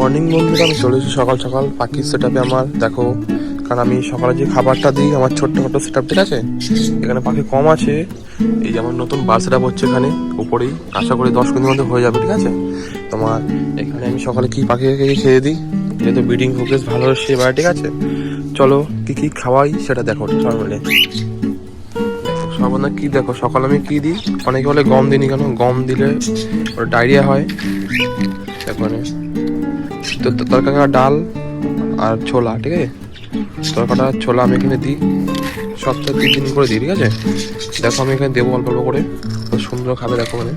Morning বন্ধুরা, আমি চলে এসেছি সকাল সকাল পাখির সেট আপে আমার। দেখো, কারণ আমি সকালে যে খাবারটা দিই আমার ছোট্ট সেট আপ, ঠিক আছে। এখানে পাখি কম আছে। এই যে আমার নতুন বার সেট আপ হচ্ছে এখানে উপরেই, আশা করি 10 মিনিটের মধ্যে হয়ে যাবে, ঠিক আছে। তোমার এখানে আমি সকালে কি পাখিকে খেয়ে দিই, যেহেতু ব্রিডিং প্রোগ্রেস ভালো হচ্ছে এবার, ঠিক আছে। চলো কি খাওয়াই সেটা দেখো সকালে। সর্বদা কি দেখো, সকালে আমি কি দিই, অনেকে বলে গম দিইনি কেন, গম দিলে ওর ডায়রিয়া হয়। তারপরে তরকারি ডাল আর ছোলা, ঠিক আছে। তরকাটা ছোলা আমি এখানে দিই, সপ্তাহে 3 দিন করে দিই, ঠিক আছে। দেখো আমি এখানে দেবো অল্প অল্প করে, খুব সুন্দর খাবে দেখো মানে।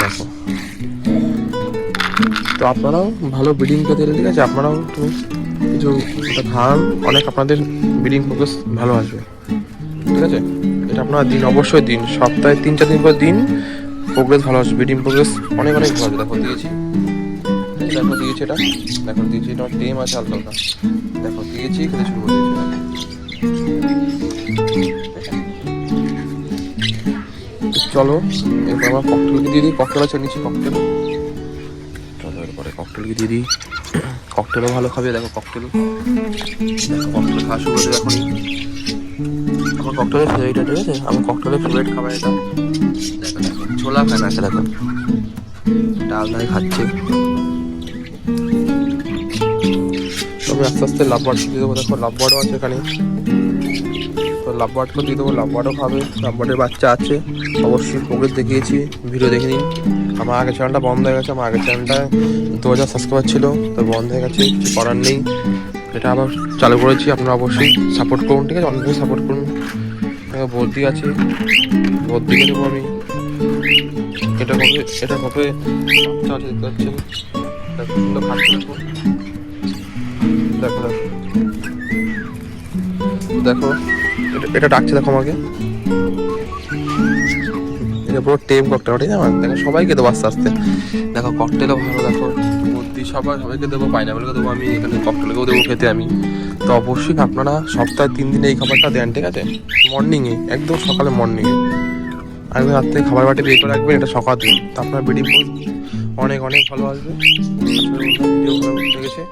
দেখো, তো আপনারাও ভালো ব্রিডিং পেতে, ঠিক আছে। আপনারাও একটু কিছু খান, অনেক আপনাদের ব্রিডিং প্রোগ্রেস ভালো আসবে, ঠিক আছে। এটা আপনারা দিন, অবশ্যই দিন, সপ্তাহে 3-4 দিন করে দিন, প্রোগ্রেস ভালো আসবে, ব্রিডিং প্রোগ্রেস অনেক ভালো আসবে। দেখো দিয়েছি, দেখো দিয়েছি, এটা দেখো দিয়েছি, এটা টেম আছে হালকা হালকা। দেখো দিয়েছি, খেতে শুরু করে দিয়েছি। চলো এরপর আমার ককটেলকে দিয়ে দিই, ককটেল আছে নিচে ককটেল। চলো এরপরে ককটেলকে দিয়ে দিই, ককটেলও ভালো খাবে। দেখো ককটেল, দেখো ককটেল খাওয়া শুরু করে এখনই। আমার ককটেলের ফেভারিট, ঠিক আছে, আমার ককটেলের ফেভারিট খাবার এটা। দেখো দেখো ছোলা খায় না, দেখো ডাল নাই খাচ্ছে। তবে আস্তে আস্তে লাভ বার্ড দিয়ে দেবো। দেখো লাভ বার্ডও আছে এখানে, তো লাভ বার্ডকে দিয়ে দেবো, লাভ বার্ডও খাবে। লাভ বার্ডের বাচ্চা আছে, অবশ্যই প্রোগ্রেস দেখিয়েছি, ভিডিও দেখে নিন। আমার আগের চ্যানেলটা বন্ধ হয়ে গেছে, আমার আগের চ্যানেলটা 2000 সাবস্ক্রাইবার ছিল, তো বন্ধ হয়ে গেছে, কিছু করার নেই। এটা আবার চালু করেছি, আপনারা অবশ্যই সাপোর্ট করুন, ঠিক আছে, অনেকেই সাপোর্ট করুন। বদ্যি আছে, বদ্যিকে দেবো আমি। এটা হবে বাচ্চা আছে, দেখতে পাচ্ছেন, দেখো সুন্দর খাচ্ছে। দেখো দেখো দেখো এটা ডাকছে, দেখো আমাকে। এটা পুরো টেম ককটেল, ঠিক আছে। দেখো সবাইকে দেবো আস্তে আস্তে। দেখো ককটেলও ভালো, দেখো বুদ্ধি সবাইকে দেবো, পাইনাপেলকে দেবো আমি, এখানে ককটেলকেও দেবো খেতে আমি। তো অবশ্যই আপনারা সপ্তাহে 3 দিন এই খাবারটা দেন, ঠিক আছে। মর্নিংয়ে, একদম সকালে মর্নিংয়ে, আর রাত্রে খাবার বাটি বের করে রাখবেন, এটা সকাল দিন, তো আপনার ব্রিডিং অনেক ভালো আসবে। ভিডিও ভালো লেগেছে।